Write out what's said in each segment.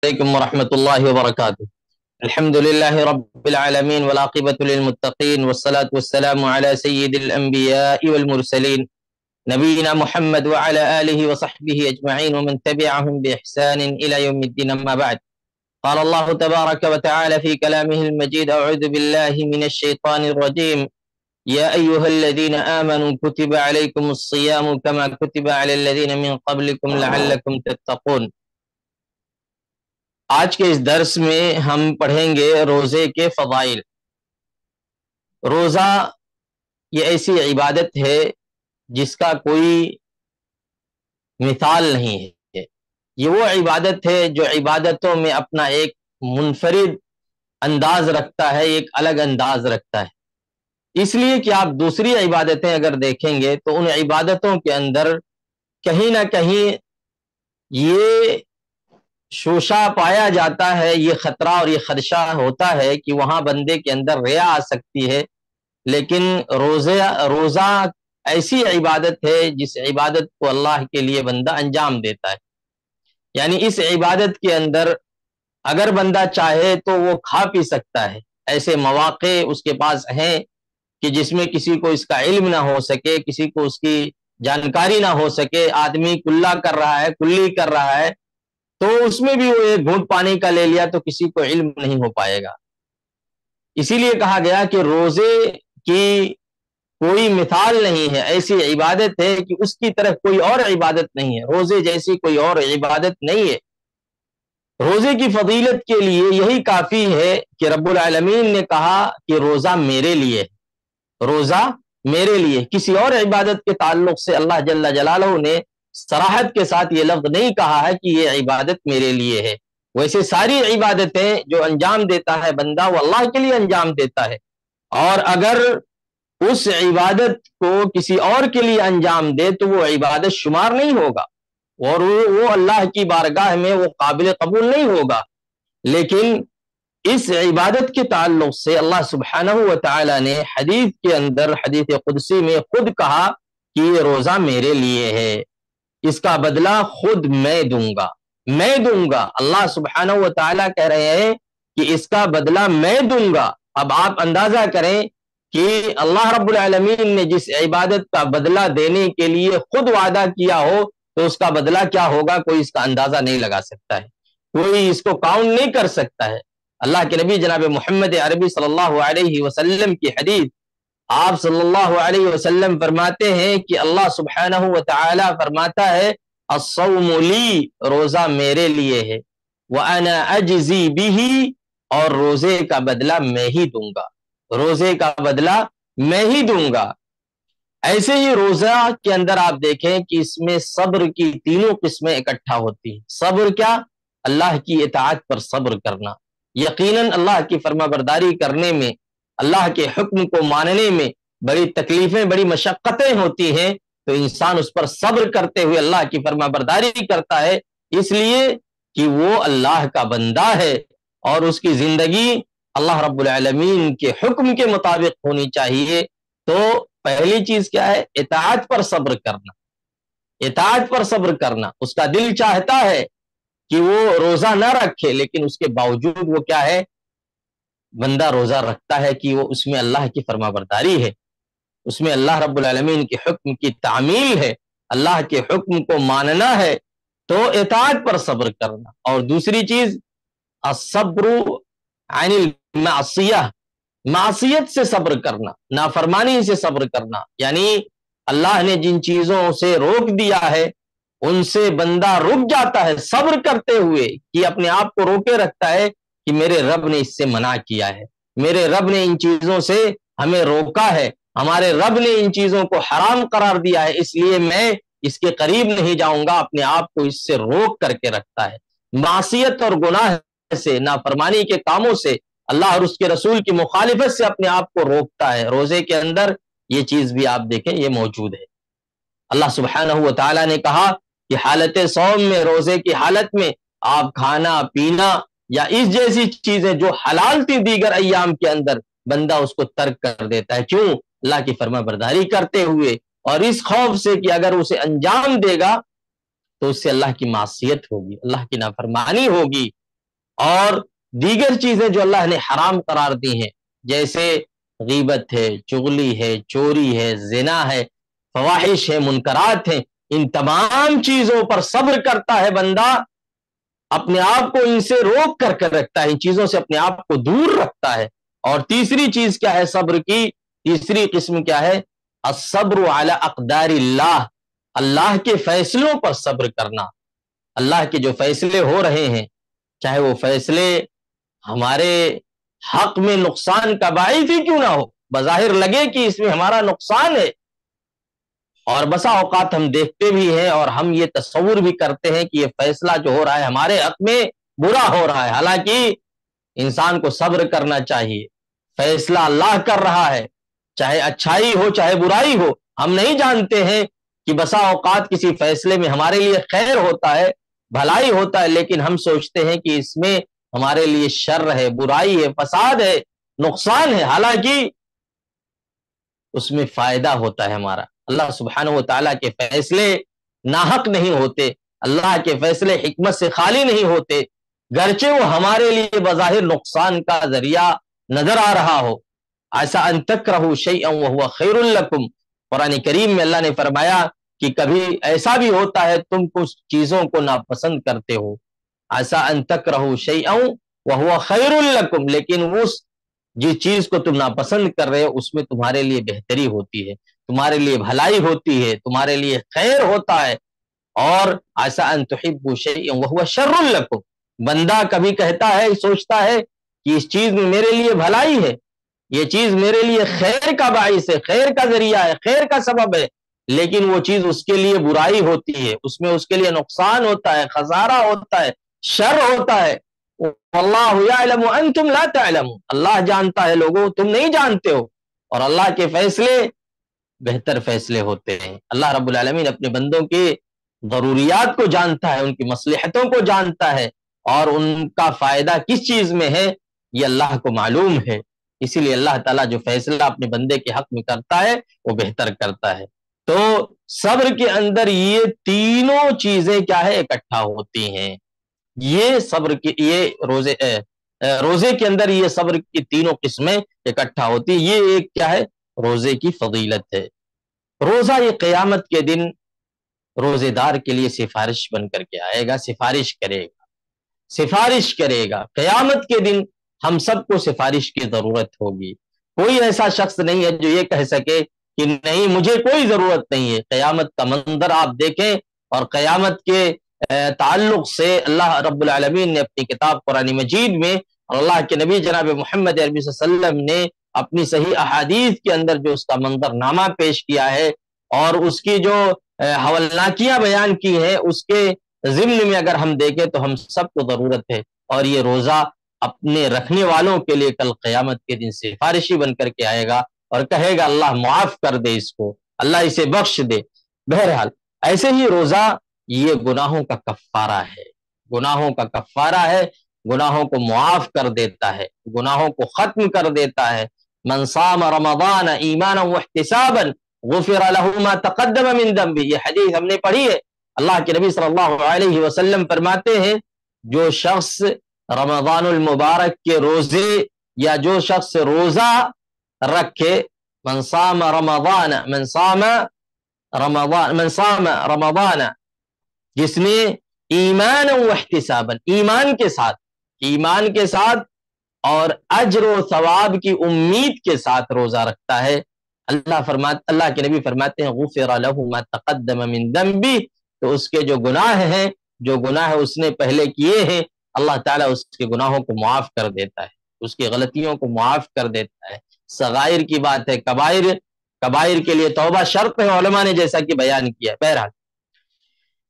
عليكم ورحمة الله وبركاته. الحمد لله رب العالمين والعاقبة للمتقين والصلاة والسلام على سيد الأنبياء والمرسلين نبينا محمد وعلى آله وصحبه أجمعين ومن تبعهم بإحسان إلى يوم الدين. أما بعد، قال الله تبارك وتعالى في كلامه المجيد: أعوذ بالله من الشيطان الرجيم. يا أيها الذين آمنوا كتب عليكم الصيام كما كتب على الذين من قبلكم لعلكم تتقون. آج کے اس درس میں ہم پڑھیں گے روزے کے فضائل۔ روزہ یہ ایسی عبادت ہے جس کا کوئی مثال نہیں ہے۔ یہ وہ عبادت ہے جو عبادتوں میں اپنا ایک منفرد انداز رکھتا ہے، ایک الگ انداز رکھتا ہے۔ اس لیے کہ آپ دوسری عبادتیں اگر دیکھیں گے تو ان عبادتوں کے اندر کہیں نہ کہیں یہ شوشہ پایا جاتا ہے، یہ خطرہ اور یہ خدشہ ہوتا ہے کہ وہاں بندے کے اندر ریا آ سکتی ہے۔ لیکن روزہ ایسی عبادت ہے جس عبادت کو اللہ کے لیے بندہ انجام دیتا ہے۔ یعنی اس عبادت کے اندر اگر بندہ چاہے تو وہ کھا پی سکتا ہے۔ ایسے مواقع اس کے پاس ہیں کہ جس میں کسی کو اس کا علم نہ ہو سکے، کسی کو اس کی جانکاری نہ ہو سکے، آدمی کلا کر رہا ہے، کلی کر رہا ہے، تو اس میں بھی وہ ایک گھونٹ پانی کا لے لیا تو کسی کو علم نہیں ہو پائے گا۔ اسی لیے کہا گیا کہ روزے کی کوئی مثال نہیں ہے، ایسی عبادت ہے کہ اس کی طرح کوئی اور عبادت نہیں ہے، روزے جیسی کوئی اور عبادت نہیں ہے۔ روزے کی فضیلت کے لیے یہی کافی ہے کہ رب العالمین نے کہا کہ روزہ میرے لیے ہے، روزہ میرے لیے۔ کسی اور عبادت کے تعلق سے اللہ جل جلالہ نے صراحت کے ساتھ یہ لفظ نہیں کہا ہے کہ یہ عبادت میرے لیے ہے۔ ویسے ساری عبادتیں جو انجام دیتا ہے بندہ وہ اللہ کے لیے انجام دیتا ہے، اور اگر اس عبادت کو کسی اور کے لیے انجام دے تو وہ عبادت شمار نہیں ہوگا اور وہ اللہ کی بارگاہ میں وہ قابل قبول نہیں ہوگا۔ لیکن اس عبادت کے تعلق سے اللہ سبحانہ و تعالی نے حدیث کے اندر، حدیث قدسی میں خود کہا کہ یہ روزہ میرے لیے ہے، اس کا بدلہ خود میں دوں گا، میں دوں گا۔ اللہ سبحانہ و تعالیٰ کہہ رہے ہیں کہ اس کا بدلہ میں دوں گا۔ اب آپ اندازہ کریں کہ اللہ رب العالمین نے جس عبادت کا بدلہ دینے کے لیے خود وعدہ کیا ہو تو اس کا بدلہ کیا ہوگا، کوئی اس کا اندازہ نہیں لگا سکتا ہے، کوئی اس کو کاؤنٹ نہیں کر سکتا ہے۔ اللہ کے نبی جناب محمد عربی صلی اللہ علیہ وسلم کی حدیث، آپ صلی اللہ علیہ وسلم فرماتے ہیں کہ اللہ سبحانہ و تعالی فرماتا ہے: الصوم لی، روزہ میرے لیے ہے، وَأَنَا أَجْزِي بِهِ، اور روزے کا بدلہ میں ہی دوں گا، روزے کا بدلہ میں ہی دوں گا۔ ایسے ہی روزہ کے اندر آپ دیکھیں کہ اس میں صبر کی تینوں قسمیں اکٹھا ہوتی ہیں۔ صبر کیا؟ اللہ کی اطاعت پر صبر کرنا، یقیناً اللہ کی فرما برداری کرنے میں، اللہ کے حکم کو ماننے میں بڑی تکلیفیں، بڑی مشقتیں ہوتی ہیں، تو انسان اس پر صبر کرتے ہوئے اللہ کی فرما برداری کرتا ہے، اس لیے کہ وہ اللہ کا بندہ ہے اور اس کی زندگی اللہ رب العالمین کے حکم کے مطابق ہونی چاہیے۔ تو پہلی چیز کیا ہے؟ اطاعت پر صبر کرنا، اطاعت پر صبر کرنا۔ اس کا دل چاہتا ہے کہ وہ روزہ نہ رکھے، لیکن اس کے باوجود وہ کیا ہے؟ بندہ روزہ رکھتا ہے کہ وہ اس میں اللہ کی فرما برداری ہے، اس میں اللہ رب العالمین کے حکم کی تعمیل ہے، اللہ کے حکم کو ماننا ہے، تو اطاعت پر صبر کرنا۔ اور دوسری چیز الصبر عن المعصیہ، معصیت سے صبر کرنا، نافرمانی سے صبر کرنا۔ یعنی اللہ نے جن چیزوں سے روک دیا ہے ان سے بندہ رک جاتا ہے صبر کرتے ہوئے، کہ اپنے آپ کو روکے رکھتا ہے کہ میرے رب نے اس سے منع کیا ہے، میرے رب نے ان چیزوں سے ہمیں روکا ہے، ہمارے رب نے ان چیزوں کو حرام قرار دیا ہے، اس لیے میں اس کے قریب نہیں جاؤں گا، اپنے آپ کو اس سے روک کر کے رکھتا ہے۔ معصیت اور گناہ سے، نافرمانی کے کاموں سے، اللہ اور اس کے رسول کی مخالفت سے اپنے آپ کو روکتا ہے۔ روزے کے اندر یہ چیز بھی آپ دیکھیں یہ موجود ہے۔ اللہ سبحانہ و تعالیٰ نے کہا کہ حالت صوم میں، روزے کی حالت میں آپ کھانا پینا یا اس جیسی چیزیں جو حلال تھی دیگر ایام کے اندر، بندہ اس کو ترک کر دیتا ہے۔ کیوں؟ اللہ کی فرما برداری کرتے ہوئے، اور اس خوف سے کہ اگر اسے انجام دے گا تو اس سے اللہ کی معصیت ہوگی، اللہ کی نافرمانی ہوگی، اور دیگر چیزیں جو اللہ نے حرام قرار دی ہیں، جیسے غیبت ہے، چغلی ہے، چوری ہے، زنا ہے، فواحش ہے، منکرات ہیں، ان تمام چیزوں پر صبر کرتا ہے بندہ، اپنے آپ کو ان سے روک کر رکھتا ہے، ان چیزوں سے اپنے آپ کو دور رکھتا ہے۔ اور تیسری چیز کیا ہے صبر کی؟ تیسری قسم کیا ہے؟ الصبر علی اقدار اللہ، اللہ کے فیصلوں پر صبر کرنا۔ اللہ کے جو فیصلے ہو رہے ہیں، چاہے وہ فیصلے ہمارے حق میں نقصان کا باعث ہی کیوں نہ ہو، بظاہر لگے کہ اس میں ہمارا نقصان ہے، اور بسا اوقات ہم دیکھتے بھی ہیں اور ہم یہ تصور بھی کرتے ہیں کہ یہ فیصلہ جو ہو رہا ہے ہمارے حق میں برا ہو رہا ہے، حالانکہ انسان کو صبر کرنا چاہیے۔ فیصلہ اللہ کر رہا ہے، چاہے اچھائی ہو چاہے برائی ہو، ہم نہیں جانتے ہیں کہ بسا اوقات کسی فیصلے میں ہمارے لیے خیر ہوتا ہے، بھلائی ہوتا ہے، لیکن ہم سوچتے ہیں کہ اس میں ہمارے لیے شر ہے، برائی ہے، فساد ہے، نقصان ہے، حالانکہ اس میں فائدہ ہوتا ہے ہمارا۔ اللہ سبحانہ و تعالیٰ کے فیصلے ناحق نہیں ہوتے، اللہ کے فیصلے حکمت سے خالی نہیں ہوتے، گرچہ وہ ہمارے لیے بظاہر نقصان کا ذریعہ نظر آ رہا ہو۔ ایسا ان تکرہوا شیئا وہو خیر لکم، قرآن کریم میں اللہ نے فرمایا کہ کبھی ایسا بھی ہوتا ہے تم کچھ چیزوں کو ناپسند کرتے ہو، ایسا ان تکرہوا شیئا وہو خیر لکم، لیکن اس جس چیز کو تم ناپسند کر رہے ہو اس میں تمہارے لیے بہتری ہوتی ہے، تمہارے لیے بھلائی ہوتی ہے، تمہارے لیے خیر ہوتا ہے۔ اور ایسا ان تحبوا شیئا وہو شر لکم، بندہ کبھی کہتا ہے، سوچتا ہے کہ اس چیز میں میرے لیے بھلائی ہے، یہ چیز میرے لیے خیر کا باعث ہے، خیر کا ذریعہ ہے، خیر کا سبب ہے، لیکن وہ چیز اس کے لیے برائی ہوتی ہے، اس میں اس کے لیے نقصان ہوتا ہے، خسارہ ہوتا ہے، شر ہوتا ہے۔ واللہ یعلم وانتم لا تعلمون، اللہ جانتا ہے، لوگوں تم نہیں جانتے ہو، اور اللہ کے فیصلے بہتر فیصلے ہوتے ہیں۔ اللہ رب العالمین اپنے بندوں کے ضروریات کو جانتا ہے، ان کی مصلحتوں کو جانتا ہے، اور ان کا فائدہ کس چیز میں ہے یہ اللہ کو معلوم ہے، اسی لیے اللہ تعالیٰ جو فیصلہ اپنے بندے کے حق میں کرتا ہے وہ بہتر کرتا ہے۔ تو صبر کے اندر یہ تینوں چیزیں کیا ہے؟ اکٹھا ہوتی ہیں۔ یہ صبر کی یہ روزے کے اندر یہ صبر کی تینوں قسمیں اکٹھا ہوتی ہیں۔ یہ ایک کیا ہے؟ روزے کی فضیلت ہے۔ روزہ یہ قیامت کے دن روزے دار کے لیے سفارش بن کر کے آئے گا، سفارش کرے گا، سفارش کرے گا قیامت کے دن۔ ہم سب کو سفارش کی ضرورت ہوگی، کوئی ایسا شخص نہیں ہے جو یہ کہہ سکے کہ نہیں مجھے کوئی ضرورت نہیں ہے۔ قیامت کا منظر آپ دیکھیں، اور قیامت کے تعلق سے اللہ رب العالمین نے اپنی کتاب قرآن مجید میں، اور اللہ کے نبی جناب محمد عربی صلی اللہ علیہ وسلم نے اپنی صحیح احادیث کے اندر جو اس کا منظر نامہ پیش کیا ہے، اور اس کی جو حولناکیاں بیان کی ہیں، اس کے ضمن میں اگر ہم دیکھیں تو ہم سب کو ضرورت ہے۔ اور یہ روزہ اپنے رکھنے والوں کے لیے کل قیامت کے دن سفارشی بن کر کے آئے گا، اور کہے گا اللہ معاف کر دے اس کو، اللہ اسے بخش دے۔ بہرحال ایسے ہی روزہ یہ گناہوں کا کفارہ ہے، گناہوں کا کفارہ ہے، گناہوں کو معاف کر دیتا ہے، گناہوں کو ختم کر دیتا ہے۔ من صام رمضان ایمانا واحتسابا غفر له ما تقدم من ذنبه، یہ حدیث ہم نے پڑھی ہے۔ اللہ کے نبی صلی اللہ علیہ وسلم فرماتے ہیں جو شخص رمضان المبارک کے روزے، یا جو شخص روزہ رکھے، من صام رمضان رمضان، جس نے ایمان و احتسابا، ایمان کے ساتھ اور اجر و ثواب کی امید کے ساتھ روزہ رکھتا ہے، اللہ کے نبی فرماتے ہیں غفر له ما تقدم من ذنبه، تو اس کے جو گناہ ہیں، جو گناہ اس نے پہلے کیے ہیں، اللہ تعالیٰ اس کے گناہوں کو معاف کر دیتا ہے، اس کی غلطیوں کو معاف کر دیتا ہے۔ صغائر کی بات ہے، کبائر کے لیے توبہ شرط ہے، علماء نے جیسا کہ بیان کیا ہے۔ بہرحال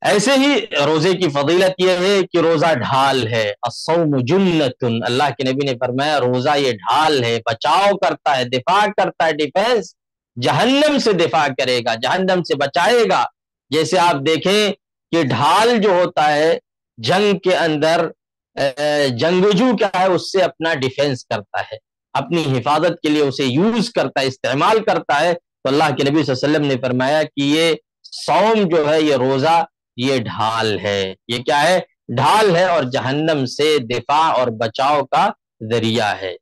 ایسے ہی روزے کی فضیلت یہ ہے کہ روزہ ڈھال ہے، الصوم جنۃ، اللہ کے نبی نے فرمایا روزہ یہ ڈھال ہے، بچاؤ کرتا ہے، دفاع کرتا ہے، ڈیفینس، جہنم سے دفاع کرے گا، جہنم سے بچائے گا۔ جیسے آپ دیکھیں کہ ڈھال جو ہوتا ہے جنگ کے اندر، جنگجو کیا ہے اس سے اپنا ڈیفینس کرتا ہے، اپنی حفاظت کے لیے اسے یوز کرتا ہے، استعمال کرتا ہے۔ تو اللہ کے نبی صلی اللہ علیہ وسلم نے فرمایا کہ یہ صوم جو ہے، یہ روزہ یہ ڈھال ہے، یہ کیا ہے؟ ڈھال ہے اور جہنم سے دفاع اور بچاؤ کا ذریعہ ہے۔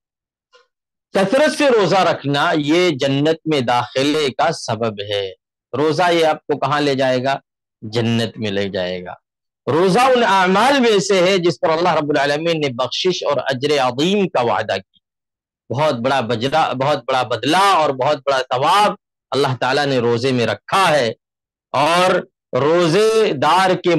کثرت سے روزہ رکھنا یہ جنت میں داخلے کا سبب ہے۔ روزہ یہ آپ کو کہاں لے جائے گا؟ جنت میں لے جائے گا۔ روزہ ان اعمال میں سے ہے جس پر اللہ رب العالمین نے بخشش اور اجر عظیم کا وعدہ کیا۔ بہت بڑا بدلہ اور بہت بڑا ثواب اللہ تعالیٰ نے روزے میں رکھا ہے۔ اور روزے دار کے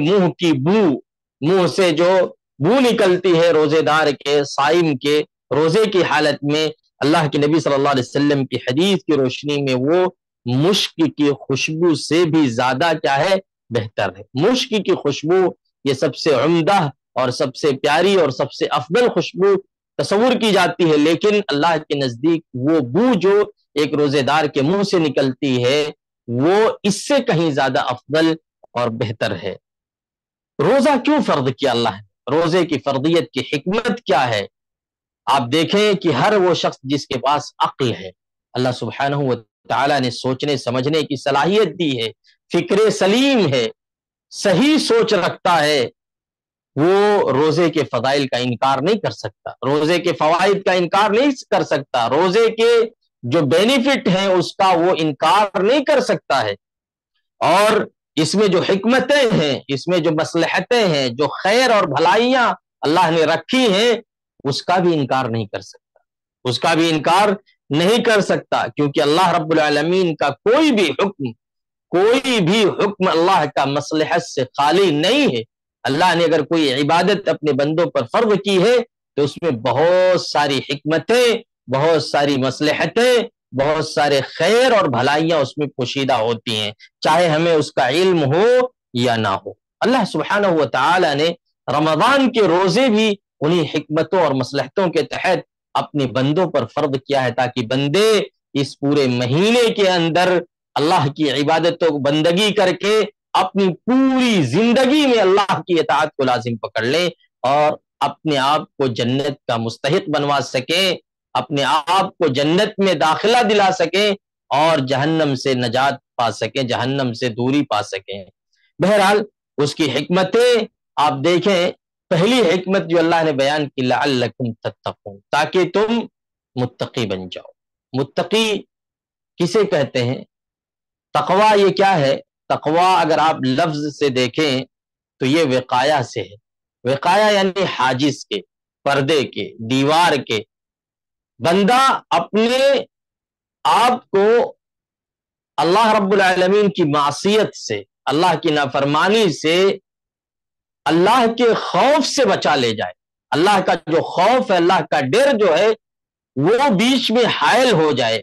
منہ سے جو بو نکلتی ہے روزے دار کے، صائم کے روزے کی حالت میں، اللہ کے نبی صلی اللہ علیہ وسلم کی حدیث کی روشنی میں وہ مشک کی خوشبو سے بھی زیادہ کیا ہے؟ بہتر ہے۔ مشک کی خوشبو یہ سب سے عمدہ اور سب سے پیاری اور سب سے افضل خوشبو تصور کی جاتی ہے، لیکن اللہ کے نزدیک وہ بو جو ایک روزے دار کے منہ سے نکلتی ہے وہ اس سے کہیں زیادہ افضل اور بہتر ہے۔ روزہ کیوں فرض کیا اللہ نے؟ روزے کی فرضیت کی حکمت کیا ہے؟ آپ دیکھیں کہ ہر وہ شخص جس کے پاس عقل ہے، اللہ سبحانہ و تعالیٰ نے سوچنے سمجھنے کی صلاحیت دی ہے، فکر سلیم ہے، صحیح سوچ رکھتا ہے، وہ روزے کے فضائل کا انکار نہیں کر سکتا، روزے کے فوائد کا انکار نہیں کر سکتا، روزے کے جو بینیفٹ ہیں اس کا وہ انکار نہیں کر سکتا ہے، اور اس میں جو حکمتیں ہیں، اس میں جو مصلحتیں ہیں، جو خیر اور بھلائیاں اللہ نے رکھی ہیں، اس کا بھی انکار نہیں کر سکتا، اس کا بھی انکار نہیں کر سکتا، کیونکہ اللہ رب العالمین کا کوئی بھی حکم اللہ کا مصلحت سے خالی نہیں ہے۔ اللہ نے اگر کوئی عبادت اپنے بندوں پر فرض کی ہے تو اس میں بہت ساری حکمتیں، بہت ساری مصلحتیں، بہت سارے خیر اور بھلائیاں اس میں پوشیدہ ہوتی ہیں، چاہے ہمیں اس کا علم ہو یا نہ ہو۔ اللہ سبحانہ و تعالی نے رمضان کے روزے بھی انہی حکمتوں اور مصلحتوں کے تحت اپنے بندوں پر فرض کیا ہے، تاکہ بندے اس پورے مہینے کے اندر اللہ کی عبادت و بندگی کر کے اپنی پوری زندگی میں اللہ کی اطاعت کو لازم پکڑ لیں اور اپنے آپ کو جنت کا مستحق بنوا سکیں، اپنے آپ کو جنت میں داخلہ دلا سکیں اور جہنم سے نجات پا سکیں، جہنم سے دوری پا سکیں۔ بہرحال اس کی حکمتیں آپ دیکھیں، پہلی حکمت جو اللہ نے بیان کی، لعلکم تتقون، تاکہ تم متقی بن جاؤ۔ متقی کسے کہتے ہیں؟ تقوی یہ کیا ہے؟ تقوی اگر آپ لفظ سے دیکھیں تو یہ وقایہ سے ہے۔ وقایہ یعنی حاجز کے، پردے کے، دیوار کے۔ بندہ اپنے آپ کو اللہ رب العالمین کی معصیت سے، اللہ کی نافرمانی سے، اللہ کے خوف سے بچا لے جائے۔ اللہ کا جو خوف ہے، اللہ کا ڈر جو ہے وہ بیچ میں حائل ہو جائے،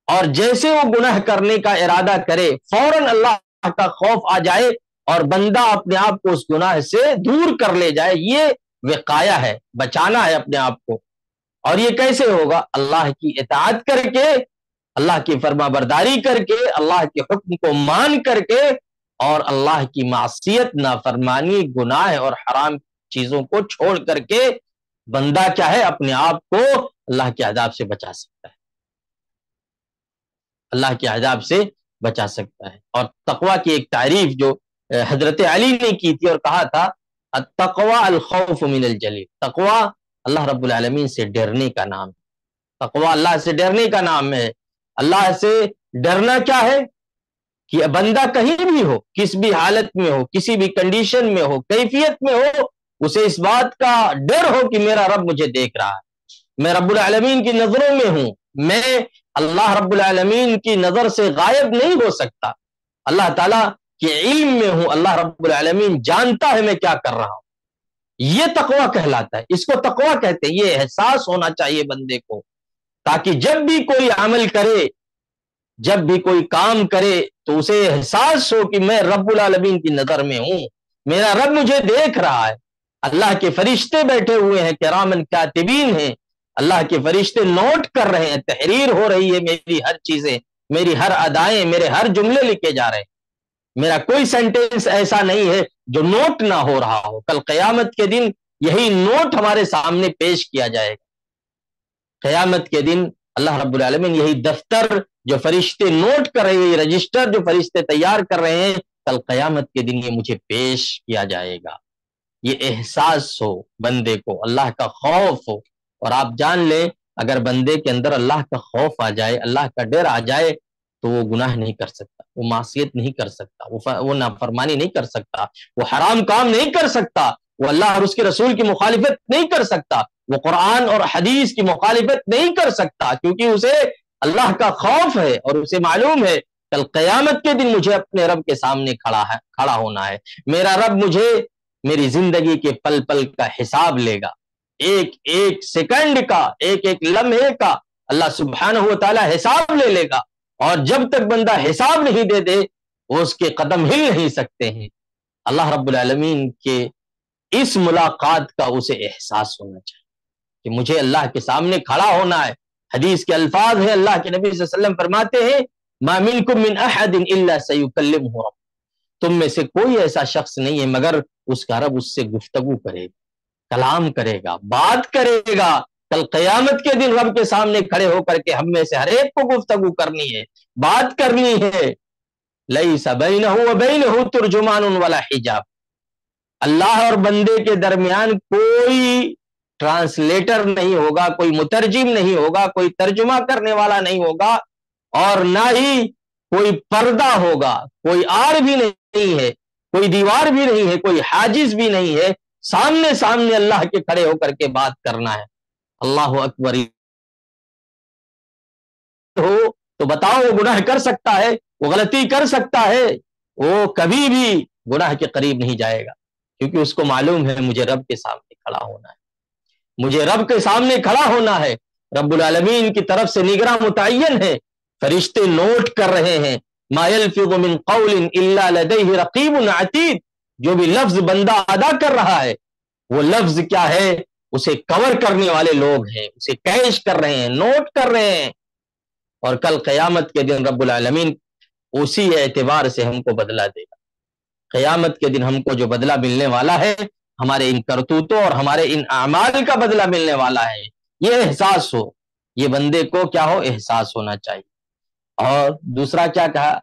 اور جیسے وہ گناہ کرنے کا ارادہ کرے فوراً اللہ کا خوف آ جائے اور بندہ اپنے آپ کو اس گناہ سے دور کر لے جائے۔ یہ وقایہ ہے، بچانا ہے اپنے آپ کو۔ اور یہ کیسے ہوگا؟ اللہ کی اطاعت کر کے، اللہ کی فرما برداری کر کے، اللہ کے حکم کو مان کر کے، اور اللہ کی معصیت، نافرمانی، گناہ اور حرام چیزوں کو چھوڑ کر کے بندہ کیا ہے؟ اپنے آپ کو اللہ کے عذاب سے بچا سکتا ہے، اللہ کے عذاب سے بچا سکتا ہے۔ اور تقوی کی ایک تعریف جو حضرت علی نے کی تھی اور کہا تھا، التقوی الخوف من الجلیل، تقوی اللہ رب العالمین سے ڈرنے کا نام ہے، تقوی اللہ سے ڈرنے کا نام ہے۔ اللہ سے ڈرنا کیا ہے؟ کہ بندہ کہیں بھی ہو، کس بھی حالت میں ہو، کسی بھی کنڈیشن میں ہو، کیفیت میں ہو، اسے اس بات کا ڈر ہو کہ میرا رب مجھے دیکھ رہا ہے، میں رب العالمین کی نظروں میں ہوں، میں اللہ رب العالمین کی نظر سے غائب نہیں ہو سکتا، اللہ تعالیٰ کے علم میں ہوں، اللہ رب العالمین جانتا ہے میں کیا کر رہا ہوں۔ یہ تقوی کہلاتا ہے، اس کو تقوی کہتے ہیں۔ یہ احساس ہونا چاہیے بندے کو، تاکہ جب بھی کوئی عمل کرے، جب بھی کوئی کام کرے تو اسے احساس ہو کہ میں رب العالمین کی نظر میں ہوں، میرا رب مجھے دیکھ رہا ہے، اللہ کے فرشتے بیٹھے ہوئے ہیں، کرامن کاتبین ہیں، اللہ کے فرشتے نوٹ کر رہے ہیں، تحریر ہو رہی ہے، میری ہر چیزیں، میری ہر ادائیں، میرے ہر جملے لکھے جا رہے ہیں، میرا کوئی سینٹینس ایسا نہیں ہے جو نوٹ نہ ہو رہا ہو۔ کل قیامت کے دن یہی نوٹ ہمارے سامنے پیش کیا جائے گا۔ قیامت کے دن اللہ رب العالمین یہی دفتر جو فرشتے نوٹ کر رہے ہیں، رجسٹر جو فرشتے تیار کر رہے ہیں، کل قیامت کے دن یہ مجھے پیش کیا جائے گا۔ یہ احساس ہو بندے کو، اللہ کا خوف ہو. اور آپ جان لیں اگر بندے کے اندر اللہ کا خوف آ جائے، اللہ کا ڈر آ جائے، تو وہ گناہ نہیں کر سکتا، وہ معصیت نہیں کر سکتا، وہ نافرمانی نہیں کر سکتا، وہ حرام کام نہیں کر سکتا، وہ اللہ اور اس کے رسول کی مخالفت نہیں کر سکتا، وہ قرآن اور حدیث کی مخالفت نہیں کر سکتا، کیونکہ اسے اللہ کا خوف ہے اور اسے معلوم ہے کل قیامت کے دن مجھے اپنے رب کے سامنے کھڑا ہونا ہے. میرا رب مجھے میری زندگی کے پل پل کا حساب لے گا، ایک ایک سیکنڈ کا، ایک ایک لمحے کا اللہ سبحانہ و تعالی حساب لے لے گا. اور جب تک بندہ حساب نہیں دے دے وہ اس کے قدم ہل نہیں سکتے ہیں. اللہ رب العالمین کے اس ملاقات کا اسے احساس ہونا چاہیے کہ مجھے اللہ کے سامنے کھڑا ہونا ہے. حدیث کے الفاظ ہیں، اللہ کے نبی صلی اللہ علیہ وسلم فرماتے ہیں ما منکم من احد الا سیکلمہ رب، تم میں سے کوئی ایسا شخص نہیں ہے مگر اس کا رب اس سے گفتگو کرے گا، کلام کرے گا، بات کرے گا. کل قیامت کے دن رب کے سامنے کھڑے ہو کر کے ہم میں سے ہر ایک کو گفتگو کرنی ہے، بات کرنی ہے. لیس بینہ وبینہ ترجمان ولا حجاب، اللہ اور بندے کے درمیان کوئی ٹرانسلیٹر نہیں ہوگا، کوئی مترجم نہیں ہوگا، کوئی ترجمہ کرنے والا نہیں ہوگا، اور نہ ہی کوئی پردہ ہوگا، کوئی آر بھی نہیں ہے، کوئی دیوار بھی نہیں ہے، کوئی حاجز بھی نہیں ہے. سامنے سامنے اللہ کے کھڑے ہو کر کے بات کرنا ہے. اللہ اکبر ہو تو بتاؤ وہ گناہ کر سکتا ہے، وہ غلطی کر سکتا ہے، وہ کبھی بھی گناہ کے قریب نہیں جائے گا، کیونکہ اس کو معلوم ہے مجھے رب کے سامنے کھڑا ہونا ہے، مجھے رب کے سامنے کھڑا ہونا ہے. رب العالمین کی طرف سے نگراں متعین ہے، فرشتے نوٹ کر رہے ہیں. ما یلفظ من قول الا لدیہ رقیب عتید، جو بھی لفظ بندہ ادا کر رہا ہے وہ لفظ کیا ہے، اسے کور کرنے والے لوگ ہیں، اسے کیش کر رہے ہیں، نوٹ کر رہے ہیں. اور کل قیامت کے دن رب العالمین اسی اعتبار سے ہم کو بدلہ دے گا. قیامت کے دن ہم کو جو بدلہ ملنے والا ہے ہمارے ان کرتوتوں اور ہمارے ان اعمال کا بدلہ ملنے والا ہے. یہ احساس ہو، یہ بندے کو کیا ہو، احساس ہونا چاہیے. اور دوسرا کیا کہا،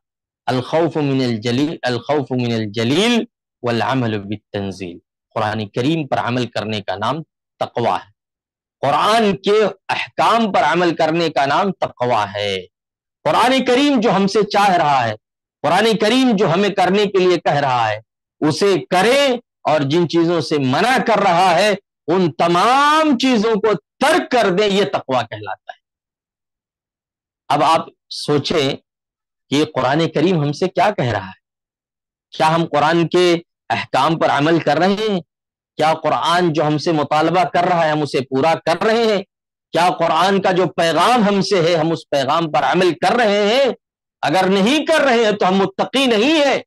الخوف من الجلیل، الخوف من الجلیل والعمل بالتنزیل. قرآن کریم پر عمل کرنے کا نام تقویٰ ہے، قرآن کے احکام پر عمل کرنے کا نام تقویٰ ہے. قرآن کریم جو ہم سے چاہ رہا ہے، قرآن کریم جو ہمیں کرنے کے لیے کہہ رہا ہے اسے کریں، اور جن چیزوں سے منع کر رہا ہے ان تمام چیزوں کو ترک کر دیں، یہ تقویٰ کہلاتا ہے. اب آپ سوچیں کہ یہ قرآن کریم ہم سے کیا کہہ رہا ہے، کیا ہم قرآن کے احکام پر عمل کر رہے ہیں؟ کیا قرآن جو ہم سے مطالبہ کر رہا ہے ہم اسے پورا کر رہے ہیں؟ کیا قرآن کا جو پیغام ہم سے ہے ہم اس پیغام پر عمل کر رہے ہیں؟ اگر نہیں کر رہے ہیں تو ہم متقی نہیں ہیں،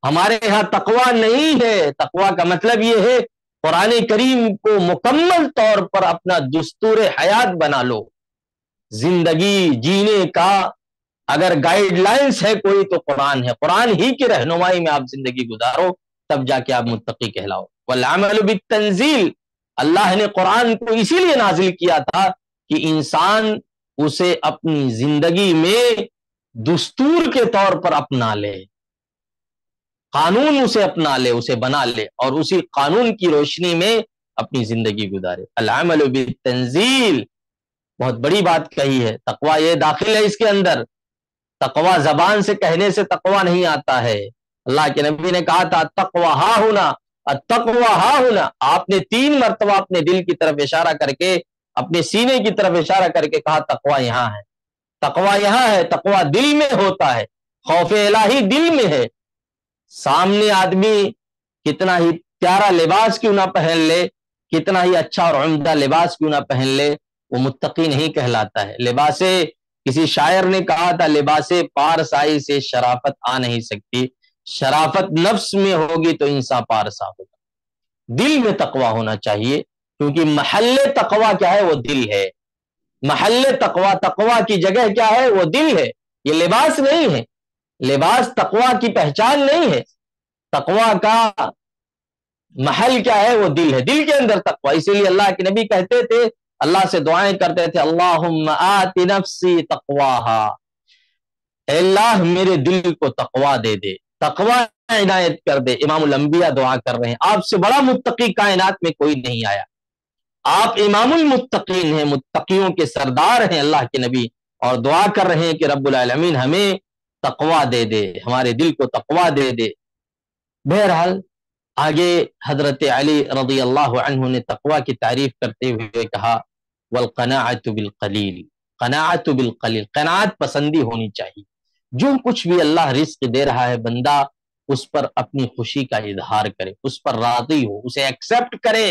ہمارے ہاں تقویٰ نہیں ہے. تقویٰ کا مطلب یہ ہے قرآن کریم کو مکمل طور پر اپنا دستور حیات بنا لو. زندگی جینے کا اگر گائیڈ لائنس ہے کوئی تو قرآن ہے، قرآن ہی کی رہنمائی میں آپ زندگی گزارو، تب جا کے آپ متقی کہلاؤ. والعمل بالتنزیل، اللہ نے قرآن کو اسی لیے نازل کیا تھا کہ انسان اسے اپنی زندگی میں دستور کے طور پر اپنا لے، قانون اسے اپنا لے، اسے بنا لے، اور اسی قانون کی روشنی میں اپنی زندگی گزارے. العمل بالتنزیل، بہت بڑی بات کہی ہے. تقویٰ یہ داخل ہے اس کے اندر، تقویٰ زبان سے کہنے سے تقویٰ نہیں آتا ہے. اللہ کے نبی نے کہا تھا التقویٰ ہا ہونا، التقویٰ ہا ہونا. آپ نے 3 مرتبہ اپنے دل کی طرف اشارہ کر کے، اپنے سینے کی طرف اشارہ کر کے کہا تقویٰ یہاں ہے، تقویٰ یہاں ہے. تقویٰ دل میں ہوتا ہے، خوف الہی دل میں ہے. سامنے آدمی کتنا ہی پیارا لباس کیوں نہ پہن لے، کتنا ہی اچھا اور عمدہ لباس کیوں نہ پہن لے، وہ متقی نہیں کہلاتا ہے. لباس، کسی شاعر نے کہا تھا لباس پارسائی سے شرافت آ نہیں سکتی، شرافت نفس میں ہوگی تو انسان پارسا ہوگا. دل میں تقویٰ ہونا چاہیے، کیونکہ محل تقویٰ کیا ہے، وہ دل ہے. محل تقویٰ، تقویٰ کی جگہ کیا ہے، وہ دل ہے، یہ لباس نہیں ہے. لباس تقویٰ کی پہچان نہیں ہے، تقویٰ کا محل کیا ہے، وہ دل ہے. دل کے اندر تقویٰ. اسی لیے اللہ کے نبی کہتے تھے، اللہ سے دعائیں کرتے تھے اللہم آت نفسی تقواہا، اے اللہ میرے دل کو تقویٰ دے دے. تقویٰ عنایت کر دے۔ امام الانبیاء دعا کر رہے ہیں، آپ سے بڑا متقی کائنات میں کوئی نہیں آیا، آپ امام المتقین ہیں، متقیوں کے سردار ہیں اللہ کے نبی، اور دعا کر رہے ہیں کہ رب العالمین ہمیں تقویٰ دے دے، ہمارے دل کو تقویٰ دے دے۔ بہرحال آگے حضرت علی رضی اللہ عنہ نے تقویٰ کی تعریف کرتے ہوئے کہا والقناعۃ بالقلیل، قناعت بالقلیل، قناعت پسندی ہونی چاہیے۔ جو کچھ بھی اللہ رزق دے رہا ہے بندہ اس پر اپنی خوشی کا اظہار کرے، اس پر راضی ہو، اسے ایکسپٹ کرے،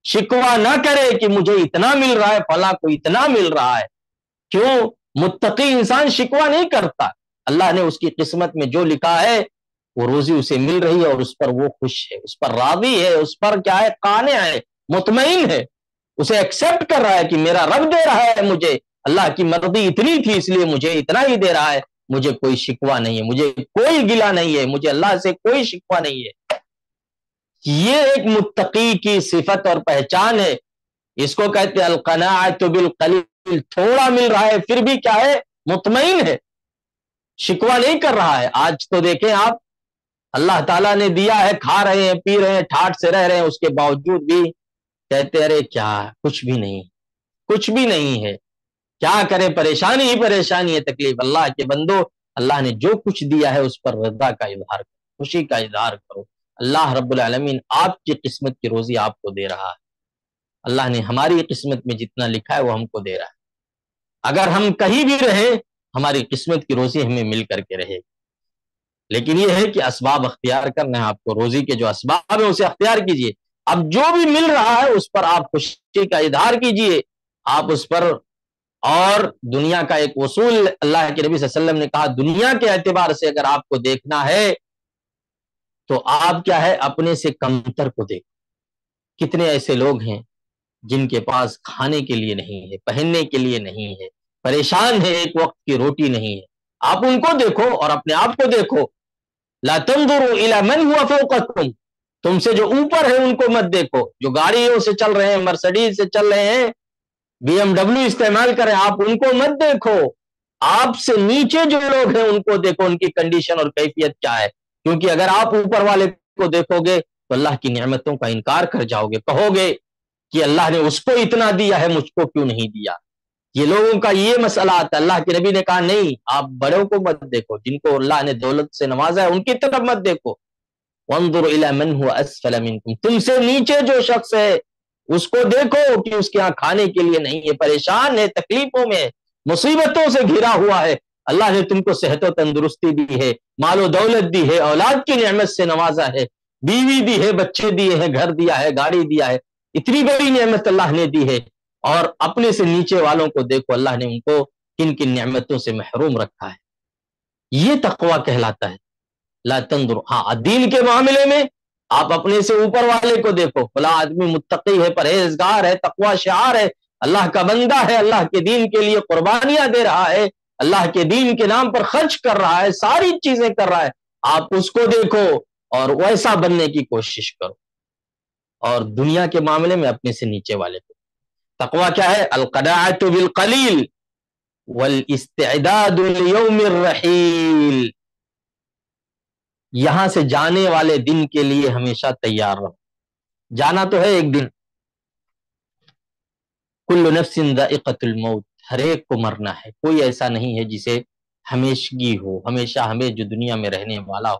شکوہ نہ کرے کہ مجھے اتنا مل رہا ہے، فلاں کو اتنا مل رہا ہے۔ کیوں؟ متقی انسان شکوہ نہیں کرتا، اللہ نے اس کی قسمت میں جو لکھا ہے وہ روزی اسے مل رہی ہے اور اس پر وہ خوش ہے، اس پر راضی ہے، اس پر کیا ہے، قانع ہے، مطمئن ہے، اسے ایکسپٹ کر رہا ہے کہ میرا رب دے رہا ہے مجھے، اللہ کی مرضی اتنی تھی اس لیے مجھے اتنا ہی دے رہا ہے، مجھے کوئی شکوہ نہیں ہے، مجھے کوئی گلہ نہیں ہے، مجھے اللہ سے کوئی شکوہ نہیں ہے۔ یہ ایک متقی کی صفت اور پہچان ہے، اس کو کہتے ہیں القناعۃ بالقلیل، تھوڑا مل رہا ہے پھر بھی کیا ہے، مطمئن ہے، شکوہ نہیں کر رہا ہے۔ آج تو دیکھیں آپ، اللہ تعالیٰ نے دیا ہے، کھا رہے ہیں، پی رہے ہیں، ٹھاٹ سے رہ رہے ہیں، اس کے باوجود بھی کہتے ارے کیا، کچھ بھی نہیں، کچھ بھی نہیں ہے، کیا کرے، پریشانی ہی پریشانی ہے، تکلیف۔ اللہ کے بندو، اللہ نے جو کچھ دیا ہے اس پر رضا کا اظہار کرو، خوشی کا اظہار کرو۔ اللہ رب العالمین آپ کی قسمت کی روزی آپ کو دے رہا ہے، اللہ نے ہماری قسمت میں جتنا لکھا ہے وہ ہم کو دے رہا ہے۔ اگر ہم کہیں بھی رہیں ہماری قسمت کی روزی ہمیں مل کر کے رہے گی، لیکن یہ ہے کہ اسباب اختیار کرنا ہے آپ کو، روزی کے جو اسباب ہیں اسے اختیار کیجئے۔ اب جو بھی مل رہا ہے اس پر آپ خوشی کا اظہار کیجئے، آپ اس پر، اور دنیا کا ایک اصول اللہ کے نبی صلی اللہ علیہ وسلم نے کہا دنیا کے اعتبار سے اگر آپ کو دیکھنا ہے تو آپ کیا ہے، اپنے سے کمتر کو دیکھو۔ کتنے ایسے لوگ ہیں جن کے پاس کھانے کے لیے نہیں ہے، پہننے کے لیے نہیں ہے، پریشان ہے، ایک وقت کی روٹی نہیں ہے، آپ ان کو دیکھو اور اپنے آپ کو دیکھو۔ لا تنظروا الى من هو فوقكم، تم سے جو اوپر ہے ان کو مت دیکھو، جو گاڑیوں سے چل رہے ہیں، مرسڈیز سے چل رہے ہیں، بی ایم ڈبلیو استعمال کریں، آپ ان کو مت دیکھو، آپ سے نیچے جو لوگ ہیں ان کو دیکھو، ان کی کنڈیشن اور کیفیت کیا ہے۔ کیونکہ اگر آپ اوپر والے کو دیکھو گے تو اللہ کی نعمتوں کا انکار کر جاؤ گے، کہو گے کہ اللہ نے اس کو اتنا دیا ہے، مجھ کو کیوں نہیں دیا۔ یہ لوگوں کا یہ مسئلہ آتا ہے۔ اللہ کے نبی نے کہا نہیں، آپ بڑوں کو مت دیکھو، جن کو اللہ نے دولت سے نوازا ہے ان کی طرف مت دیکھو۔ وانظر الى من هو اسفل منكم، تم سے نیچے جو شخص ہے اس کو دیکھو کہ اس کے ہاں کھانے کے لیے نہیں ہے، پریشان ہے، تکلیفوں میں، مصیبتوں سے گھرا ہوا ہے۔ اللہ نے تم کو صحت و تندرستی دی ہے، مال و دولت دی ہے، اولاد کی نعمت سے نوازا ہے، بیوی دی ہے، بچے دیے ہیں، گھر دیا ہے، گاڑی دیا ہے، اتنی بڑی نعمت اللہ نے دی ہے، اور اپنے سے نیچے والوں کو دیکھو اللہ نے ان کو کن کن نعمتوں سے محروم رکھا ہے۔ یہ تقویٰ کہلاتا ہے۔ لا تنظر، ہاں دین کے معاملے میں آپ اپنے سے اوپر والے کو دیکھو، فلاں آدمی متقی ہے، پرہیزگار ہے، تقویٰ شعار ہے، اللہ کا بندہ ہے، اللہ کے دین کے لیے قربانیاں دے رہا ہے، اللہ کے دین کے نام پر خرچ کر رہا ہے، ساری چیزیں کر رہا ہے، آپ اس کو دیکھو اور ویسا بننے کی کوشش کرو، اور دنیا کے معاملے میں اپنے سے نیچے والے کو۔ تقویٰ کیا ہے؟ القناعۃ بالقلیل والاستعداد لیوم الرحیل، یہاں سے جانے والے دن کے لیے ہمیشہ تیار رہو۔ جانا تو ہے ایک دن، کل نفس ذائقۃ الموت، ہر ایک کو مرنا ہے، کوئی ایسا نہیں ہے جسے ہمیشگی ہو، ہمیشہ ہمیں جو دنیا میں رہنے والا ہو۔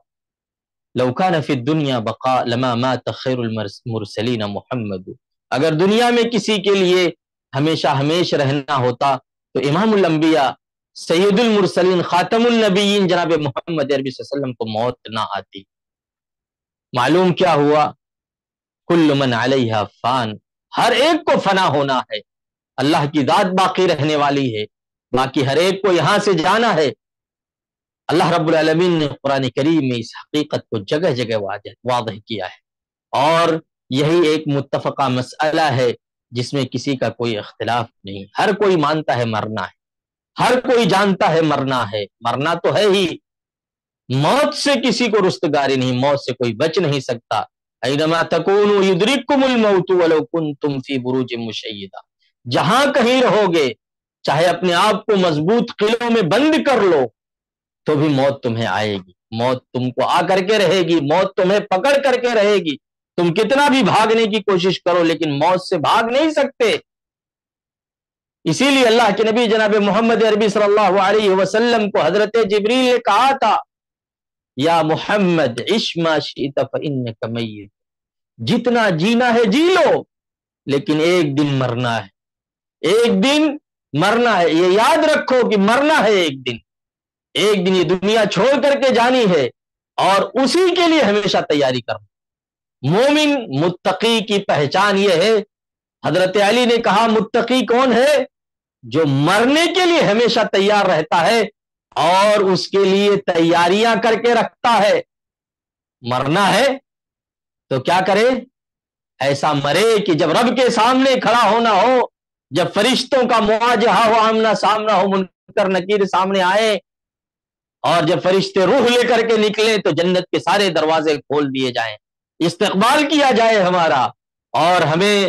لو کان فی الدنیا بقاء لما مات خیر المرسلین محمد، اگر دنیا میں کسی کے لیے ہمیشہ ہمیش رہنا ہوتا تو امام الانبیاء، سید المرسلین، خاتم النبیین جناب محمد عربی صلی اللہ علیہ وسلم کو موت نہ آتی۔ معلوم کیا ہوا؟ کل من علیہا فان، ہر ایک کو فنا ہونا ہے، اللہ کی ذات باقی رہنے والی ہے، باقی ہر ایک کو یہاں سے جانا ہے۔ اللہ رب العالمین نے قرآن کریم میں اس حقیقت کو جگہ جگہ واضح کیا ہے، اور یہی ایک متفقہ مسئلہ ہے جس میں کسی کا کوئی اختلاف نہیں، ہر کوئی مانتا ہے مرنا ہے، ہر کوئی جانتا ہے مرنا ہے، مرنا تو ہے ہی، موت سے کسی کو رستگاری نہیں، موت سے کوئی بچ نہیں سکتا۔ اینما تکونوا یدرککم الموت ولو کنتم فی بروج مشیدہ، جہاں کہیں رہو گے، چاہے اپنے آپ کو مضبوط قلعوں میں بند کر لو تو بھی موت تمہیں آئے گی۔ موت تم کو آ کر کے رہے گی، موت تمہیں پکڑ کر کے رہے گی، تم کتنا بھی بھاگنے کی کوشش کرو لیکن موت سے بھاگ نہیں سکتے۔ اسی لیے اللہ کے نبی جناب محمد عربی صلی اللہ علیہ وسلم کو حضرت جبریل نے کہا تھا، یا محمد عش ما شئت فإنک میت، جتنا جینا ہے جی لو لیکن ایک دن مرنا ہے، ایک دن مرنا ہے، یہ یاد رکھو کہ مرنا ہے ایک دن، ایک دن یہ دنیا چھوڑ کر کے جانی ہے اور اسی کے لیے ہمیشہ تیاری کرنا۔ مومن متقی کی پہچان یہ ہے، حضرت علی نے کہا متقی کون ہے؟ جو مرنے کے لیے ہمیشہ تیار رہتا ہے اور اس کے لیے تیاریاں کر کے رکھتا ہے۔ مرنا ہے تو کیا کرے؟ ایسا مرے کہ جب رب کے سامنے کھڑا ہونا ہو، جب فرشتوں کا مواجہہ ہو، آمنا سامنا ہو، منکر نکیر سامنے آئے اور جب فرشتے روح لے کر کے نکلے تو جنت کے سارے دروازے کھول دیے جائیں، استقبال کیا جائے ہمارا، اور ہمیں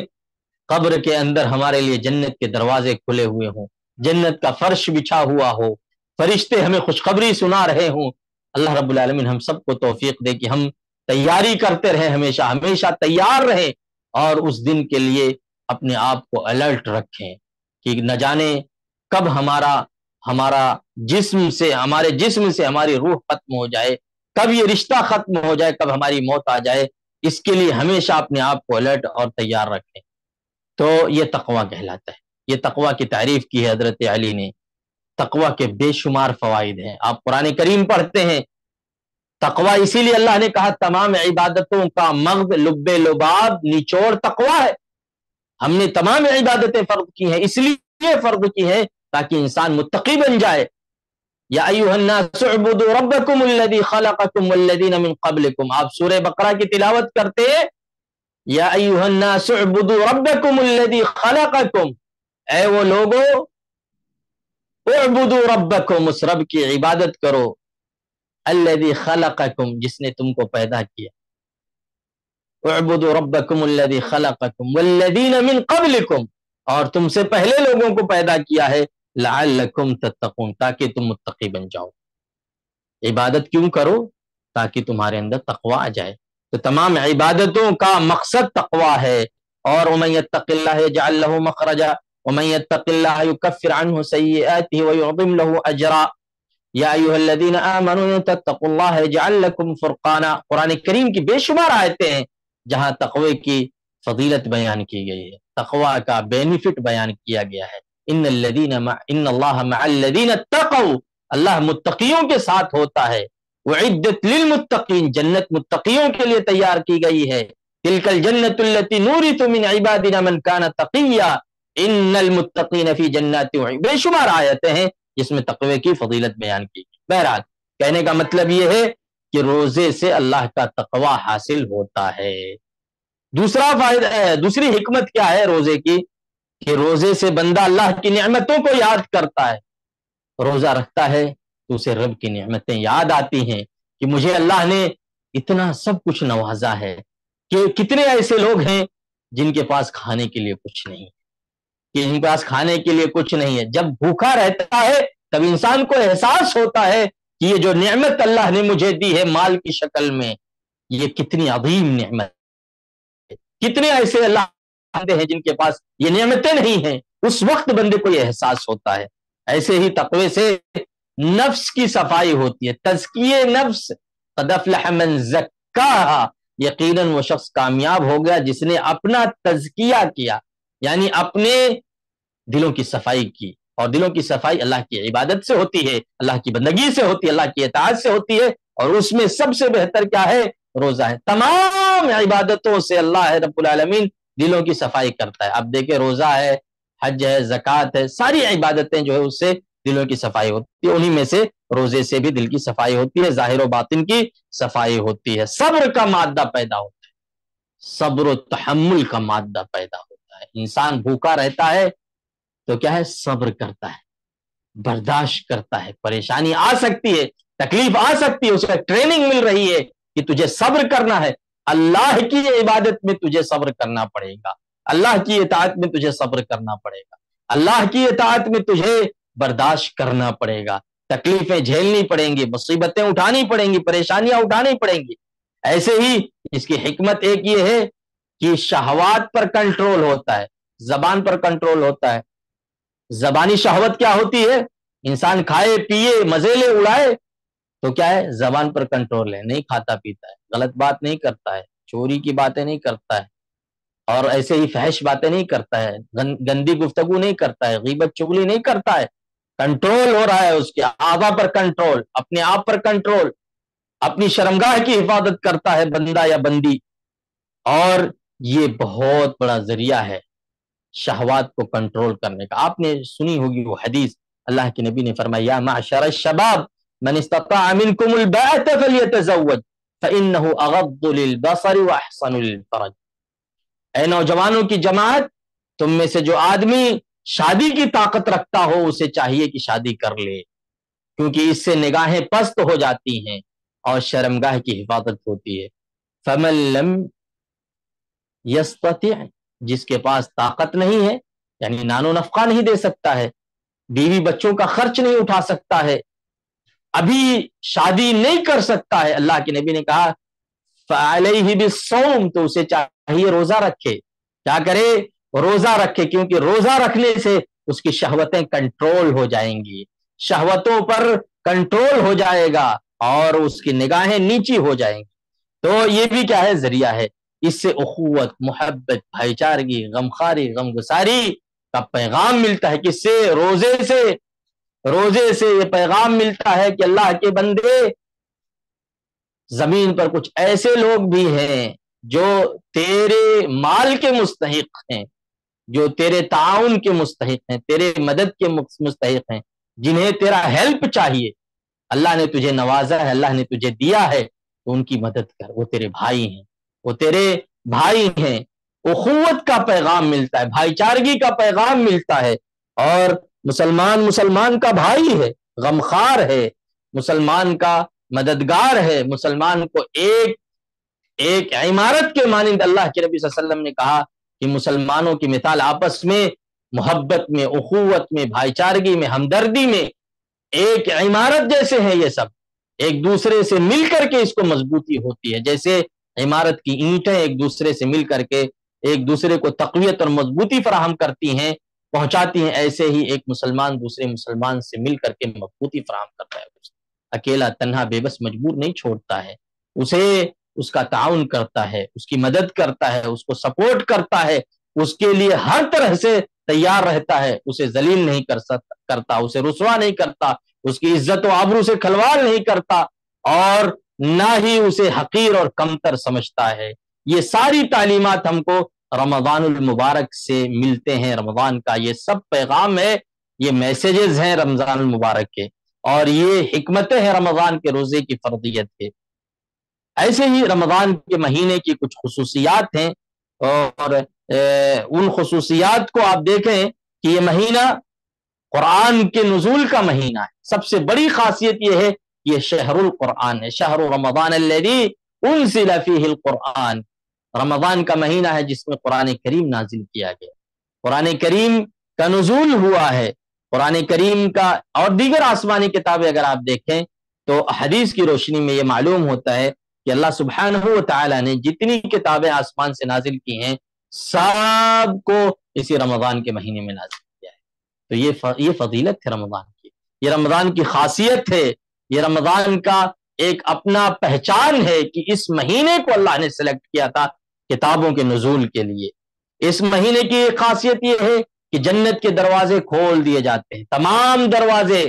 قبر کے اندر ہمارے لیے جنت کے دروازے کھلے ہوئے ہوں، جنت کا فرش بچھا ہوا ہو، فرشتے ہمیں خوشخبری سنا رہے ہوں۔ اللہ رب العالمین ہم سب کو توفیق دے کہ ہم تیاری کرتے رہیں، ہمیشہ ہمیشہ تیار رہیں اور اس دن کے لیے اپنے آپ کو الرٹ رکھیں کہ نہ جانے کب ہمارا جسم سے ہماری روح ختم ہو جائے، کب یہ رشتہ ختم ہو جائے، کب ہماری موت آ جائے۔ اس کے لیے ہمیشہ اپنے آپ کو الرٹ اور تیار رکھیں۔ تو یہ تقویٰ کہلاتا ہے۔ یہ تقویٰ کی تعریف کی ہے حضرت علی نے۔ تقویٰ کے بے شمار فوائد ہیں، آپ قرآن کریم پڑھتے ہیں، تقویٰ اسی لیے اللہ نے کہا تمام عبادتوں کا مغز لب لباب نچوڑ تقویٰ ہے۔ ہم نے تمام عبادتیں فرض کی ہیں، اس لیے فرض کی ہیں تاکہ انسان متقی بن جائے۔ یا ایھا الناس اعبدوا ربکم الذی خلقکم والذین من قبلکم، آپ سورہ بقرہ کی تلاوت کرتے ہیں، یا ایھا الناس اعبدوا ربکم الذی خلقکم، اے وہ لوگو اعبدوا ربکم، اس رب کی عبادت کرو، الذی خلقکم، جس نے تم کو پیدا کیا، اعبدوا ربکم الذی خلقکم والذین من قبلکم، اور تم سے پہلے لوگوں کو پیدا کیا ہے، لعلکم تتقون، تاکہ تم متقی بن جاؤ۔ عبادت کیوں کرو؟ تاکہ تمہارے اندر تقویٰ آ جائے۔ تو تمام عبادتوں کا مقصد تقویٰ ہے۔ اور ومن یتق اللہ یجعل له مخرجا ومن یتق اللہ یکفر عنہ سیئاته ویعظم له اجرا یا ایھا الذین آمنوا تتقوا اللہ یجعل لکم فرقانا۔ قرآن کریم کی بے شمار آیتیں ہیں جہاں تقوی کی فضیلت بیان کی گئی ہے، تقوی کا بینیفٹ بیان کیا گیا ہے۔ ان اللہ مع الذین اتقوا، اللہ متقیوں کے ساتھ ہوتا ہے۔ وعدت للمتقین، جنت متقیوں کے لیے تیار کی گئی ہے۔ تلک الجنۃ التی نورث من عبادنا من کان تقیا ان المتقین فی جنات وعیون۔ بے شمار آیتیں ہیں جس میں تقوی کی فضیلت بیان کی۔ بہرحال کہنے کا مطلب یہ ہے کہ روزے سے اللہ کا تقوی حاصل ہوتا ہے۔ دوسری حکمت کیا ہے روزے کی؟ کہ روزے سے بندہ اللہ کی نعمتوں کو یاد کرتا ہے۔ روزہ رکھتا ہے تو اسے رب کی نعمتیں یاد آتی ہیں کہ مجھے اللہ نے اتنا سب کچھ نوازا ہے، کہ کتنے ایسے لوگ ہیں جن کے پاس کھانے کے لیے کچھ نہیں، کہ جن کے پاس کھانے کے لیے کچھ نہیں ہے۔ جب بھوکا رہتا ہے تب انسان کو احساس ہوتا ہے کہ یہ جو نعمت اللہ نے مجھے دی ہے مال کی شکل میں، یہ کتنی عظیم نعمت ہے۔ کتنے ایسے اللہ بندے ہیں جن کے پاس یہ نعمتیں نہیں ہیں، اس وقت بندے کو یہ احساس ہوتا ہے۔ ایسے ہی تقوی سے نفس کی صفائی ہوتی ہے، تزکیہ نفس، قد افلح من زکاہا، یقیناً وہ شخص کامیاب ہو گیا جس نے اپنا تزکیہ کیا، یعنی اپنے دلوں کی صفائی کی۔ اور دلوں کی صفائی اللہ کی عبادت سے ہوتی ہے، اللہ کی بندگی سے ہوتی ہے، اللہ کی اطاعت سے ہوتی ہے، اور اس میں سب سے بہتر کیا ہے؟ روزہ ہے۔ تمام عبادتوں سے اللہ رب العالمین دلوں کی صفائی کرتا ہے۔ اب دیکھیں روزہ ہے، حج ہے، زکوٰۃ ہے، ساری عبادتیں جو ہے اس سے دلوں کی صفائی ہوتی ہے۔ انہی میں سے روزے سے بھی دل کی صفائی ہوتی ہے، ظاہر و باطن کی صفائی ہوتی ہے۔ صبر کا مادہ پیدا ہوتا ہے، صبر و تحمل کا مادہ پیدا ہوتا ہے۔ انسان بھوکا رہتا ہے تو کیا ہے؟ صبر کرتا ہے، برداشت کرتا ہے۔ پریشانی آ سکتی ہے، تکلیف آ سکتی ہے، اس کا ٹریننگ مل رہی ہے کہ تجھے صبر کرنا ہے، اللہ کی عبادت میں تجھے صبر کرنا پڑے گا، اللہ کی اطاعت میں تجھے صبر کرنا پڑے گا، اللہ کی اطاعت میں تجھے برداشت کرنا پڑے گا۔ تکلیفیں جھیلنی پڑیں گی، مصیبتیں اٹھانی پڑیں گی، پریشانیاں اٹھانی پڑیں گی۔ ایسے ہی اس کی حکمت ایک یہ ہے کہ شہوات پر کنٹرول ہوتا ہے، زبان پر کنٹرول ہوتا ہے۔ زبانی شہوت کیا ہوتی ہے؟ انسان کھائے پیے مزے لے اڑائے تو کیا ہے؟ زبان پر کنٹرول ہے، نہیں کھاتا پیتا ہے، غلط بات نہیں کرتا ہے، چوری کی باتیں نہیں کرتا ہے، اور ایسے ہی فحش باتیں نہیں کرتا ہے، گندی گفتگو نہیں کرتا ہے، غیبت چغلی نہیں کرتا ہے۔ کنٹرول ہو رہا ہے، اس کے اعضاء پر کنٹرول، اپنے آپ پر کنٹرول، اپنی شرمگاہ کی حفاظت کرتا ہے بندہ یا بندی۔ اور یہ بہت بڑا ذریعہ ہے شہوات کو کنٹرول کرنے کا۔ آپ نے سنی ہوگی وہ حدیث، اللہ کے نبی نے فرمایا یا معشر الشباب من استطاع منکم الباءۃ فلیتزوج فانہ اغض للبصر واحسن للفرج۔ اے نوجوانوں کی جماعت، تم میں سے جو آدمی شادی کی طاقت رکھتا ہو اسے چاہیے کہ شادی کر لے، کیونکہ اس سے نگاہیں پست ہو جاتی ہیں اور شرمگاہ کی حفاظت ہوتی ہے۔ فمن لم یستطع، جس کے پاس طاقت نہیں ہے، یعنی نان و نفقہ نہیں دے سکتا ہے، بیوی بچوں کا خرچ نہیں اٹھا سکتا ہے، ابھی شادی نہیں کر سکتا ہے، اللہ کے نبی نے کہا فعلیہ بالصوم، تو اسے چاہیے روزہ رکھے۔ کیا کرے؟ روزہ رکھے، کیونکہ روزہ رکھنے سے اس کی شہوتیں کنٹرول ہو جائیں گی، شہوتوں پر کنٹرول ہو جائے گا اور اس کی نگاہیں نیچی ہو جائیں گی۔ تو یہ بھی کیا ہے؟ ذریعہ ہے۔ اس سے اخوت، محبت، بھائی چارگی، غمخواری، غمگساری کا پیغام ملتا ہے۔ کس سے؟ روزے سے۔ روزے سے یہ پیغام ملتا ہے کہ اللہ کے بندے، زمین پر کچھ ایسے لوگ بھی ہیں جو تیرے مال کے مستحق ہیں، جو تیرے تعاون کے مستحق ہیں، تیرے مدد کے مستحق ہیں، جنہیں تیرا ہیلپ چاہیے۔ اللہ نے تجھے نوازا ہے، اللہ نے تجھے دیا ہے، تو ان کی مدد کر، وہ تیرے بھائی ہیں، وہ تیرے بھائی ہیں۔ اخوت کا پیغام ملتا ہے، بھائی چارگی کا پیغام ملتا ہے، اور مسلمان مسلمان کا بھائی ہے، غمخوار ہے، مسلمان کا مددگار ہے، مسلمان کو ایک عمارت کے مانند اللہ کے نبی صلی اللہ علیہ وسلم نے کہا کہ مسلمانوں کی مثال آپس میں محبت میں، اخوت میں، بھائی چارگی میں، ہمدردی میں ایک عمارت جیسے ہیں۔ یہ سب ایک دوسرے سے مل کر کے اس کو مضبوطی ہوتی ہے، جیسے عمارت کی اینٹیں ایک دوسرے سے مل کر کے ایک دوسرے کو تقویت اور مضبوطی فراہم کرتی ہیں، پہنچاتی ہیں، ایسے ہی ایک مسلمان دوسرے مسلمان سے مل کر کے مضبوطی فراہم کرتا ہے۔ اکیلا تنہا بے بس مجبور نہیں چھوڑتا ہے، اسے اس کا تعاون کرتا ہے، اس کی مدد کرتا ہے، اس کو سپورٹ کرتا ہے، اس کے لیے ہر طرح سے تیار رہتا ہے، اسے ذلیل نہیں کرتا، اسے رسوا نہیں کرتا، اس کی عزت و آبرو سے کھلواڑ نہیں کرتا، اور نہ ہی اسے حقیر اور کمتر سمجھتا ہے۔ یہ ساری تعلیمات ہم کو رمضان المبارک سے ملتے ہیں۔ رمضان کا یہ سب پیغام ہے، یہ میسیجز ہیں رمضان المبارک کے، اور یہ حکمتیں ہیں رمضان کے روزے کی فرضیت کے۔ ایسے ہی رمضان کے مہینے کی کچھ خصوصیات ہیں، اور ان خصوصیات کو آپ دیکھیں کہ یہ مہینہ قرآن کے نزول کا مہینہ ہے۔ سب سے بڑی خاصیت یہ ہے کہ یہ شہر القرآن ہے، شہر رمضان الذی انزل فیہ القرآن، رمضان کا مہینہ ہے جس میں قرآن کریم نازل کیا گیا، قرآن کریم کا نزول ہوا ہے۔ قرآن کریم کا اور دیگر آسمانی کتابیں اگر آپ دیکھیں تو حدیث کی روشنی میں یہ معلوم ہوتا ہے کہ اللہ سبحانہ و تعالی نے جتنی کتابیں آسمان سے نازل کی ہیں سب کو اسی رمضان کے مہینے میں نازل کیا ہے۔ تو یہ فضیلت ہے رمضان کی، یہ رمضان کی خاصیت ہے، یہ رمضان کا ایک اپنا پہچان ہے کہ اس مہینے کو اللہ نے سلیکٹ کیا تھا کتابوں کے نزول کے لیے۔ اس مہینے کی ایک خاصیت یہ ہے کہ جنت کے دروازے کھول دیے جاتے ہیں، تمام دروازے،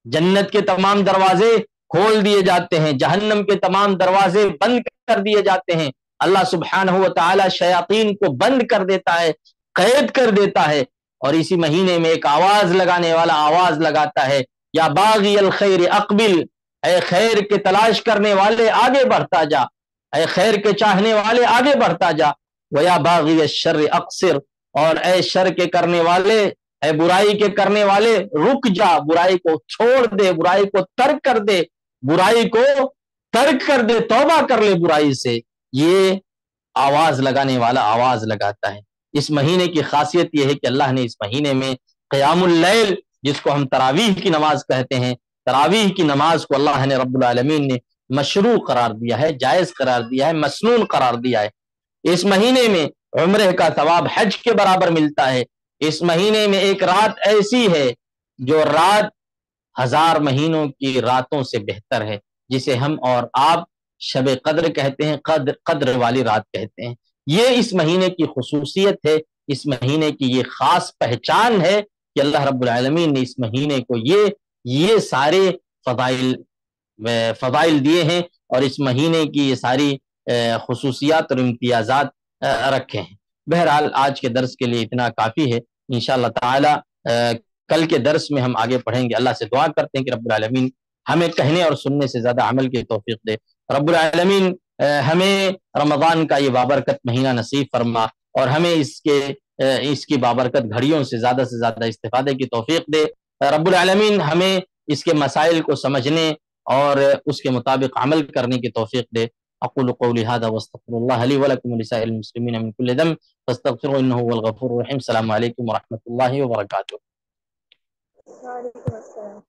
جنت کے تمام دروازے کھول دیے جاتے ہیں، جہنم کے تمام دروازے بند کر دیے جاتے ہیں۔ اللہ سبحانہ و تعالی شیاطین کو بند کر دیتا ہے، قید کر دیتا ہے، اور اسی مہینے میں ایک آواز لگانے والا آواز لگاتا ہے، یا باغی الخیر اقبل، اے خیر کے تلاش کرنے والے آگے بڑھتا جا، اے خیر کے چاہنے والے آگے بڑھتا جا، ویا باغی الشر اقصر، اور اے شر کے کرنے والے، اے برائی کے کرنے والے رک جا، برائی کو چھوڑ دے، برائی کو ترک کر دے، برائی کو ترک کر دے، توبہ کر لے برائی سے۔ یہ آواز لگانے والا آواز لگاتا ہے۔ اس مہینے کی خاصیت یہ ہے کہ اللہ نے اس مہینے میں قیام اللیل، جس کو ہم تراویح کی نماز کہتے ہیں، تراویح کی نماز کو اللہ نے رب العالمین نے مشروع قرار دیا ہے، جائز قرار دیا ہے، مسنون قرار دیا ہے۔ اس مہینے میں عمرہ کا ثواب حج کے برابر ملتا ہے۔ اس مہینے میں ایک رات ایسی ہے جو رات 1000 مہینوں کی راتوں سے بہتر ہے، جسے ہم اور آپ شب قدر کہتے ہیں، قدر والی رات کہتے ہیں۔ یہ اس مہینے کی خصوصیت ہے، اس مہینے کی یہ خاص پہچان ہے کہ اللہ رب العالمین نے اس مہینے کو یہ سارے فضائل دیے ہیں، اور اس مہینے کی یہ ساری خصوصیات اور امتیازات رکھے ہیں۔ بہرحال آج کے درس کے لیے اتنا کافی ہے۔ انشاءاللہ تعالی کل کے درس میں ہم آگے پڑھیں گے۔ اللہ سے دعا کرتے ہیں کہ رب العالمین ہمیں کہنے اور سننے سے زیادہ عمل کی توفیق دے۔ رب العالمین ہمیں رمضان کا یہ بابرکت مہینہ نصیب فرما، اور ہمیں اس کی بابرکت گھڑیوں سے زیادہ استفادے کی توفیق دے۔ رب العالمین ہمیں اس کے مسائل کو سمجھنے اور اس کے مطابق عمل کرنے کی توفیق دے۔ اقول قولی هذا واستغفر الله لي ولكم ولسائر المسلمين من كل ذنب فاستغفروه انه هو الغفور الرحيم۔ السلام علیکم ورحمۃ اللہ وبرکاتہ۔ وعلیکم السلام۔